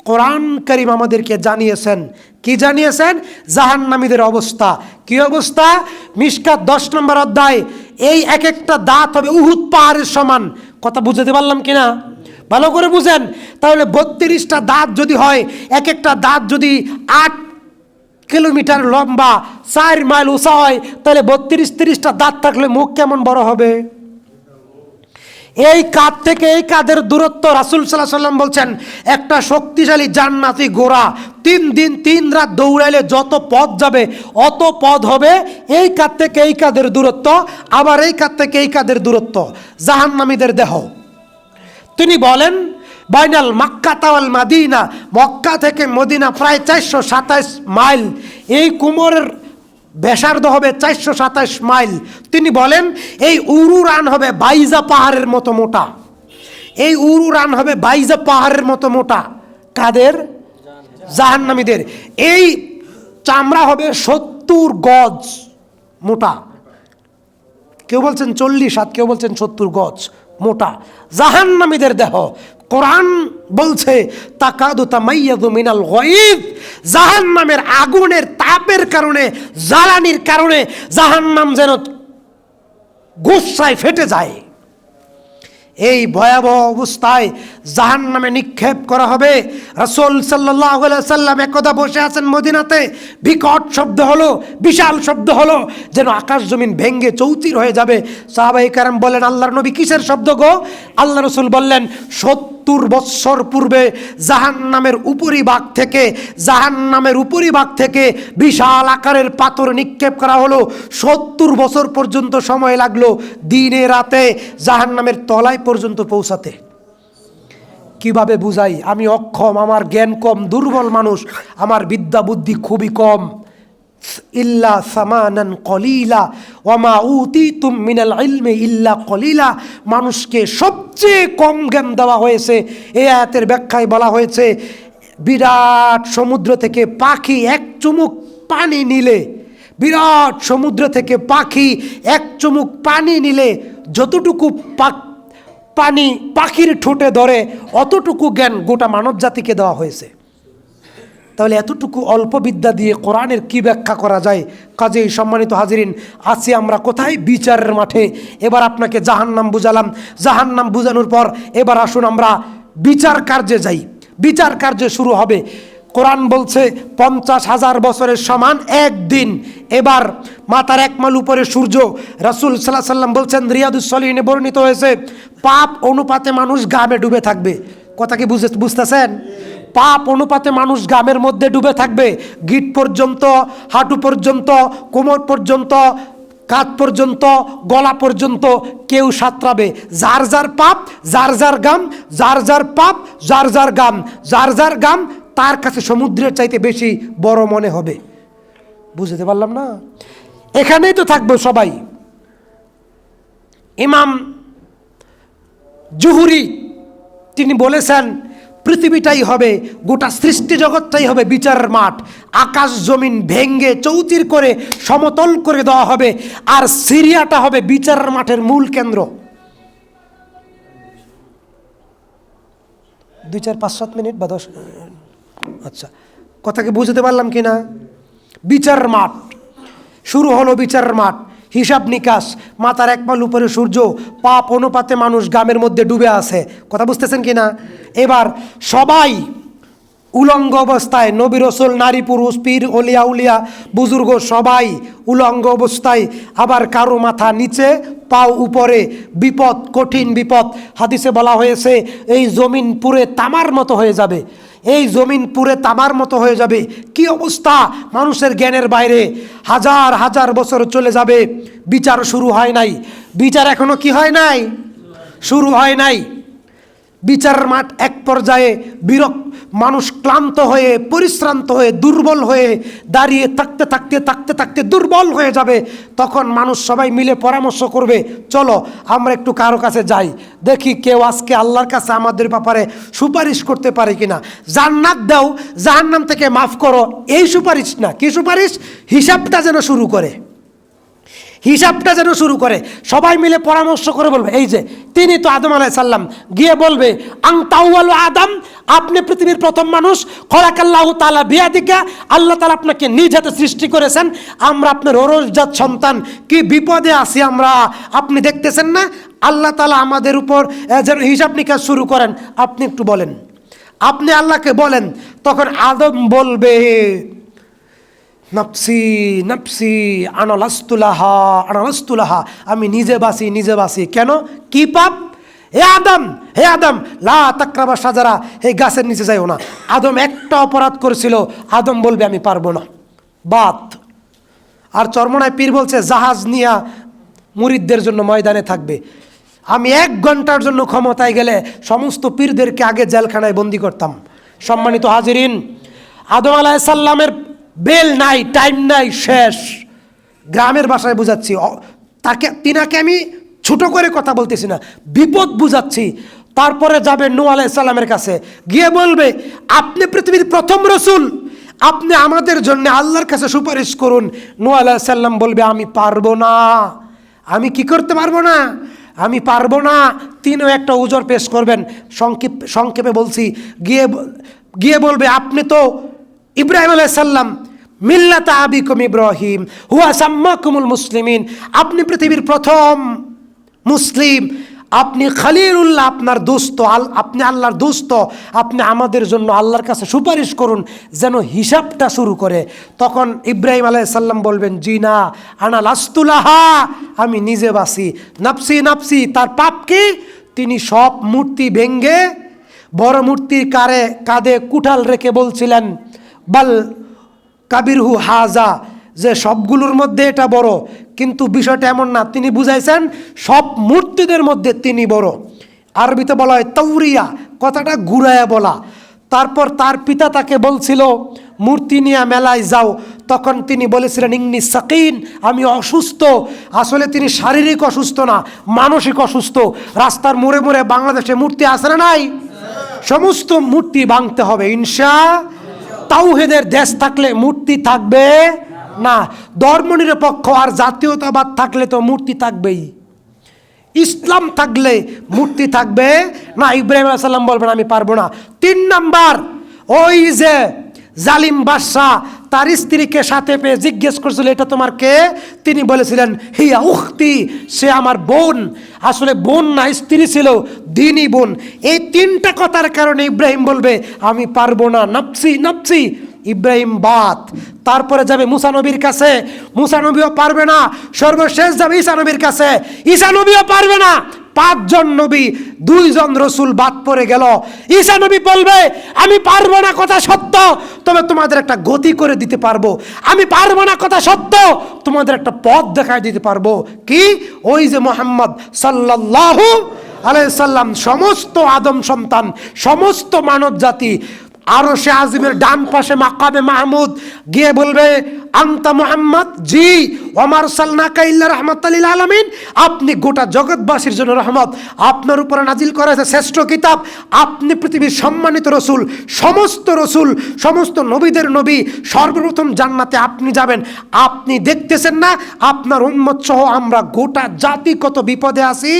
কোরআন কারীম আমাদেরকে জানিয়েছেন। কি জানিয়েছেন? জাহান্নামীদের অবস্থা। কি অবস্থা? মিশকাত 10 নম্বর অধ্যায়। এই এক একটা দাঁত হবে উহুদ পাহাড়ের সমান। কথা বুঝতে পারলাম কিনা? ভালো করে বুঝেন। তাহলে 32টা দাঁত যদি হয়, এক একটা দাঁত যদি 8 কিলোমিটার লম্বা, 4 মাইল উঁচা হয়, তাহলে 32-30টা দাঁত থাকলে মুখ কেমন বড় হবে? এই কাঁধ থেকে এই কাঁধের দূরত্ব রাসূল সাল্লাল্লাহু আলাইহি ওয়াসাল্লাম বলছেন একটা শক্তিশালী জান্নাতি ঘোড়া 3 দিন 3 রাত দৌড়াইলে যত পথ যাবে অত পথ হবে। এই কাঁধ থেকে এই কাঁধের দূরত্ব, আবার এই কাঁধ থেকে এই কাঁধের দূরত্ব জাহান্নামীদের দেহ। তিনি বলেন বাইনাল মক্কা ওয়াল মদিনা, মক্কা থেকে মদিনা প্রায় 427 মাইল। এই কোমরের ব্যাসার্ধ হবে 427 মাইল। তিনি বলেন এই উরুরান হবে বাইজা পাহাড়ের মতো মোটা। এই উরুরান হবে বাইজা পাহাড়ের মতো মোটা। কাদের? জাহান্নামীদের। এই চামড়া হবে 70 গজ মোটা। কেউ বলছেন 40 হাত, কেউ বলছেন 70 গজ মোটা জাহান্নামীদের দেহ। কোরআন বলছে তাকাদু তামাইয়াযু মিনাল গায়ব, জাহান্নামের আগুনের তাপের কারণে, জ্বালানির কারণে জাহান্নাম যেন গুচ্ছায় ফেটে যায়। এই ভয়াবহ অবস্থায় জাহান্নামে নিক্ষেপ করা হবে। রাসূল সাল্লাল্লাহু আলাইহি সাল্লাম একদা বসে আছেন মদিনাতে, বিকট শব্দ হলো, বিশাল শব্দ হলো, যেন আকাশ জমিন ভেঙ্গে চৌচির হয়ে যাবে। সাহাবায়ে কেরাম বলেন আল্লাহর নবী কিসের শব্দ গো? আল্লাহ রাসূল বললেন 70 বৎসর পূর্বে জাহান্নামের উপরিভাগ থেকে বিশাল আকারের পাথর নিক্ষেপ করা হলো। 70 বছর পর্যন্ত সময় লাগলো দিনে রাতে জাহান্নামের তলায় পর্যন্ত পৌঁছাতে। কিভাবে বুঝাই? আমি অক্ষম, আমার জ্ঞান কম, দুর্বল মানুষ, আমার বিদ্যা বুদ্ধি খুবই কম। ইল্লা সামানান কলিলা ওয়ামা উতিতুম মিনাল ইলমি ইল্লা কলিলা। মানুষকে সবচেয়ে কম জ্ঞান দেওয়া হয়েছে। এই আয়াতের ব্যাখ্যায় বলা হয়েছে বিরাট সমুদ্র থেকে পাখি এক চুমুক পানি নিলে, বিরাট সমুদ্র থেকে পাখি এক চুমুক পানি নিলে যতটুকু পানি পাখির ঠোঁটে ধরে অতটুকু জ্ঞান গোটা মানব জাতিকে দেওয়া হয়েছে। তাহলে এতটুকু অল্প বিদ্যা দিয়ে কোরআনের কি ব্যাখ্যা করা যায়? কাজেই সম্মানিত হাজিরিন, আছি আমরা কোথায়? বিচারের মাঠে। এবার আপনাকে জাহান্নাম বুঝালাম। জাহান্নাম বুঝানোর পর এবার আসুন আমরা বিচার কার্যে যাই। বিচার কার্য শুরু হবে। কোরআন বলছে 50,000 বছরের সমান একদিন। এবার মাথার 1 মাইল উপরে সূর্য। রাসূল সাল্লাল্লাহু আলাইহি সাল্লাম বলছেন, রিয়াদুস সলিহিনে বর্ণিত হয়েছে, পাপ অনুপাতে মানুষ ঘামে ডুবে থাকবে। কথা কি বুঝতেছেন? পাপ অনুপাতে মানুষ ঘামের মধ্যে ডুবে থাকবে। গিট পর্যন্ত, হাঁটু পর্যন্ত, কোমর পর্যন্ত, কাঁধ পর্যন্ত, গলা পর্যন্ত কেউ সাঁতরাবে। যার যার পাপ, যার যার গাম, যার যার পাপ, যার যার গাম, যার যার গাম তার কাছে সমুদ্রের চাইতে বেশি বড় মনে হবে। বুঝতে পারলাম না? এখানেই তো থাকবো সবাই। ইমাম জুহুরি তিনি বলেছেন পৃথিবীটাই হবে, গোটা সৃষ্টি জগৎটাই হবে বিচারের মাঠ। আকাশ জমিন ভেঙ্গে চৌচির করে সমতল করে দেওয়া হবে, আর সিরিয়াটা হবে বিচারের মাঠের মূল কেন্দ্র। 2, 4, 5, 7 মিনিট বা 10। আচ্ছা, কথাকে বুঝতে পারলাম কিনা? বিচারের মাঠ শুরু হলো। বিচারের মাঠ, হিসাব নিকাশ। মাথার 1 মাইল উপরে সূর্য, পাপ অনুপাতে মানুষ গামের মধ্যে ডুবে আছে। কথা বুঝতেছেন কিনা? এবার সবাই উলঙ্গ অবস্থায়, নবী রাসূল, নারী পুরুষ, পীর ওলিয়া উলিয়া বুজুর্গ সবাই উলঙ্গ অবস্থায়। আবার কারো মাথা নিচে, পাও উপরে। বিপদ, কঠিন বিপদ। হাদিসে বলা হয়েছে এই জমিন পুরে তামার মতো হয়ে যাবে। এই জমিন পুরে তামার মতো হয়ে যাবে। কি অবস্থা! মানুষের জ্ঞানের বাইরে। হাজার হাজার বছর চলে যাবে, বিচার শুরু হয় নাই। বিচার এখনো কি হয় নাই? শুরু হয় নাই। বিচারের মাঠ এক পর্যায়ে মানুষ ক্লান্ত হয়ে, পরিশ্রান্ত হয়ে, দুর্বল হয়ে দাঁড়িয়ে থাকতে থাকতে থাকতে থাকতে দুর্বল হয়ে যাবে। তখন মানুষ সবাই মিলে পরামর্শ করবে, চলো আমরা একটু কারো কাছে যাই, দেখি কেউ আজকে আল্লাহর কাছে আমাদের ব্যাপারে সুপারিশ করতে পারে কিনা। জান্নাত দাও, জাহান্নাম থেকে মাফ করো, এই সুপারিশ না। কি সুপারিশ? হিসাবটা যেন শুরু করে। হিসাবটা যেন শুরু করে। সবাই মিলে পরামর্শ করে বলবে, এই যে তিনি তো আদম আলাইহিস সালাম, গিয়ে বলবে আনতা আউয়ালু আদম, আপনি পৃথিবীর প্রথম মানুষ। খলাকাল্লাহু তাআলা বিয়াদিকা, আল্লাহ তাআলা আপনাকে নিজ হাতে সৃষ্টি করেছেন। আমরা আপনার ওরসজাত সন্তান, কি বিপদে আছি আমরা, আপনি দেখতেছেন না? আল্লাহ তাআলা আমাদের উপর যেন হিসাব নিকাশ শুরু করেন। আপনি একটু বলেন, আপনি আল্লাহকে বলেন। তখন আদম বলবে নাফসি নাফসি আনালাস্তুলাহা আনালাস্তুলাহা, আমি নিজে বাসি নিজে বাসি। কেন? কি পাপ? হে আদম লা তাকরাবা শাজারা, এই গাছের নিচে যাইও না। আদম একটা অপরাধ করেছিল, আদম বলবে আমি পারবো না, বাদ। আর চরমনায় পীর বলছে জাহাজ নিয়া মুরিদদের জন্য ময়দানে থাকবে। আমি 1 ঘন্টার জন্য ক্ষমতায় গেলে সমস্ত পীরদেরকে আগে জেলখানায় বন্দি করতাম। সম্মানিত হাজিরিন, আদম আলাইহিস সালামের বেল নাই, টাইম নাই, শেষ। গ্রামের ভাষায় বুঝাচ্ছি, তিনাকে আমি ছোট করে কথা বলতেছি না, বিপদ বুঝাচ্ছি। তারপরে যাবে নূহ আলাইহিস সালামের কাছে, গিয়ে বলবে আপনি পৃথিবীর প্রথম রসুল, আপনি আমাদের জন্য আল্লাহর কাছে সুপারিশ করুন। নূহ আলাইহিস সালাম বলবে আমি পারবো না। আমি কি করতে পারবো না? আমি পারবো না। তিনিও একটা উজর পেশ করবেন। সংক্ষেপে বলছি, গিয়ে বলবে আপনি তো ইব্রাহিম আলাইহিস সালাম, মিল্লাতা আবিকুম ইব্রাহিম হুয়া সাম্মাকুমুল মুসলিমিন, আপনি পৃথিবীর প্রথম মুসলিম, আপনি খলিলুল্লাহ, আপনার দোস্ত, আপনি আল্লাহর দোস্ত, আপনি আমাদের জন্য আল্লাহর কাছে সুপারিশ করুন, যেন হিসাবটা শুরু করে। তখন ইব্রাহিম আলাইহিস সালাম বলবেন জি না, আনা লাস্তুলাহা, আমি নিজে বাসি, নাফসি নাফসি। তার পাপ কি? তিনি সব মূর্তি ভেঙ্গে বড় মূর্তির কাঁধে কুঠাল রেখে বলছিলেন বাল কাবিরহু হাজা, যে সবগুলোর মধ্যে এটা বড়। কিন্তু বিষয়টা এমন না, তিনি বুঝাইছেন সব মূর্তিদের মধ্যে তিনি বড়। আরবিতে বলা হয় তাওরিয়া, কথাটা ঘুরায়া বলা। তারপর তার পিতা তাকে বলছিল মূর্তি নিয়ে মেলায় যাও, তখন তিনি বলেছিলেন ইন্নী সাকিন, আমি অসুস্থ। আসলে তিনি শারীরিক অসুস্থ না, মানসিক অসুস্থ। রাস্তার মোড়ে মোড়ে বাংলাদেশে মূর্তি আছে না নাই? সমস্ত মূর্তি ভাঙতে হবে ইনশাআল্লাহ। তাওহীদের দেশ থাকলে মূর্তি থাকবে না। ধর্মনিরপেক্ষ আর জাতীয়তাবাদ থাকলে তো মূর্তি থাকবেই। ইসলাম থাকলে মূর্তি থাকবে না। ইব্রাহিম আলাইহিস সালাম বলবেন আমি পারবো না। 3 নাম্বার, ওই যে জালিম বাদশা তার স্ত্রীকে সাথে পেয়ে জিজ্ঞেস করছিল এটা তোমার কে? তিনি বলেছিলেন হিয়া উখতি, সে আমার বোন। আসলে বোন না, স্ত্রী ছিল, দিনই বোন। এই 3টা কথার কারণে ইব্রাহিম বলবে আমি পারবো না, নাফসি নাফসি। ইব্রাহিম বাদ। তারপরে যাবে মুসা নবীর কাছে, মুসা নবীও পারবে না। সর্বশেষ যাবে ঈসা নবীর কাছে, ঈসা নবীও পারবে না। 5 জন নবী, 2 জন রসুল বাদ পড়ে গেল। ঈসা নবী বলবে আমি পারবো না কথা সত্য, তবে তোমাদের একটা গতি করে দিতে পারবো। আমি পারবো না কথা সত্য, তোমাদের একটা পথ দেখায় দিতে পারবো। কি? ওই যে মুহাম্মদ সাল্লাল্লাহু আলাইহি সাল্লাম, সমস্ত আদম সন্তান, সমস্ত মানব জাতি, আরশে আজিমের ডান পাশে মাকামে মাহমুদ, গিয়ে বলবে আনতা মুহাম্মদ, জি, ওমা আরসালনাকা ইল্লা রাহমাতাল লিল আলামিন, আপনি গোটা জগৎবাসীর জন্য রহমত, আপনার উপরে নাজিল করা হয়েছে শ্রেষ্ঠ কিতাব, আপনি পৃথিবীর সম্মানিত রসুল, সমস্ত নবীদের নবী, সর্বপ্রথম জান্নাতে আপনি যাবেন। আপনি দেখতেছেন না আপনার উম্মত সহ আমরা গোটা জাতি কত বিপদে আছি?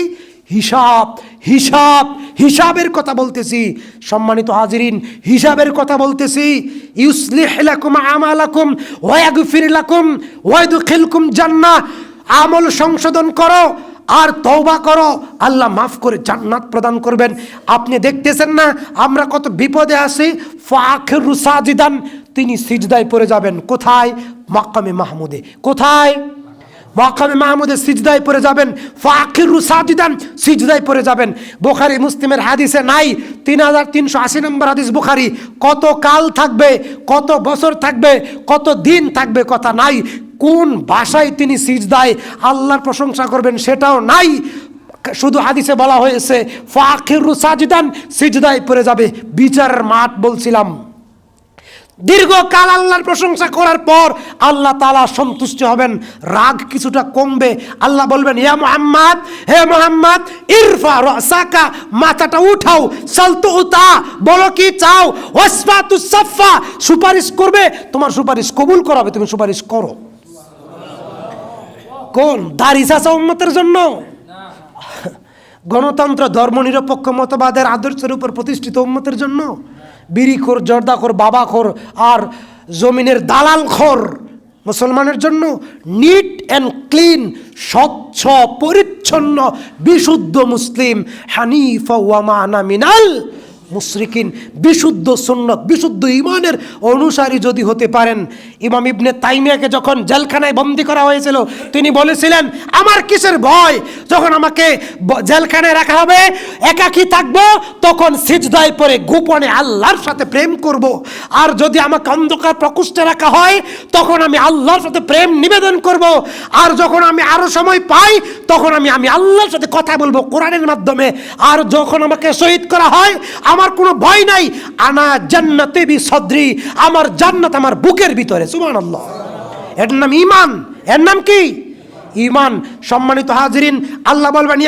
হিসাবের কথা বলতেছি। সম্মানিত হাজিরিন, হিসাবের কথা বলতেছি। ইউসলিহ লাকুম আমালাকুম ওয়া ইয়াগফির লাকুম ওয়া ইদখিলকুম জান্নাহ, আমল সংশোধন করো আর তওবা করো, আল্লাহ মাফ করে জান্নাত প্রদান করবেন। আপনি দেখতেছেন না আমরা কত বিপদে আছি? ফাখিরু সাজিদান, তিনি সিজদায় পড়ে যাবেন। কোথায়? মাকামে মাহমুদে। কোথায়? মাকামে মাহমুদে সিজদায় পড়ে যাবেন। ফাখিরু সাজিদান, সিজদায় পড়ে যাবেন। বুখারী মুসলিমের হাদিসে নাই? 3380 নম্বর হাদিস বুখারী। কত কাল থাকবে, কত বছর থাকবে, কত দিন থাকবে কথা নাই। কোন ভাষায় তিনি সিজদায় আল্লাহর প্রশংসা করবেন সেটাও নাই। শুধু হাদিসে বলা হয়েছে ফাখিরু সাজিদান, সিজদায় পড়ে যাবে। বিচারের মাঠ বলছিলাম। দীর্ঘকাল আল্লাহর প্রশংসা করার পর আল্লাহ তাআলা সন্তুষ্ট হবেন, রাগ কিছুটা কমবে। আল্লাহ বলবেন ইয়া মুহাম্মদ, হে মুহাম্মদ, ইরফা রাসাকা, মাথাটা উঠাও, সালতু উতা, বলো কি চাও, ওয়াসফাতু সাফা, সুপারিশ করবে, তোমার সুপারিশ কবুল করা হবে, তুমি সুপারিশ করো। কোন দাড়ি চাচা উম্মতের জন্য? গণতন্ত্র ধর্মনিরপেক্ষ মতবাদের আদর্শের উপর প্রতিষ্ঠিত উম্মতের জন্য? বিড়িখোর, জর্দাখোর, বাবাখোর আর জমিনের দালালখোর মুসলমানের জন্য? নিট অ্যান্ড ক্লিন, স্বচ্ছ পরিচ্ছন্ন বিশুদ্ধ মুসলিম, হানিফা ওয়া মা আনা মিনাল মুশরিকিন, বিশুদ্ধ সুন্নত বিশুদ্ধ ঈমানের অনুসারী যদি হতে পারেন। ইমাম ইবনে তাইমিয়াকে যখন জেলখানায় বন্দী করা হয়েছিল তিনি বলেছিলেন, আমার কিসের ভয়, যখন আমাকে জেলখানায় রাখা হবে একাকী থাকবো তখন সিজদায় পড়ে গোপনে আল্লাহর সাথে প্রেম করব। আর যদি আমাকে অন্ধকার প্রকোষ্ঠে রাখা হয় তখন আমি আল্লাহর সাথে প্রেম নিবেদন করব। আর যখন আমি আরো সময় পাই তখন আমি আল্লাহর সাথে কথা বলবো কোরআনের মাধ্যমে। আর যখন আমাকে শহীদ করা হয় আমার কোনো ভয় নাই, আনা জান্নাতে বি সদরি, আমার জান্নাত আমার বুকের ভিতরে। সুবহানাল্লাহ। এর নাম ঈমান। এর নাম কি? ঈমান। সম্মানিত হাজিরিন, আল্লাহ বলবেন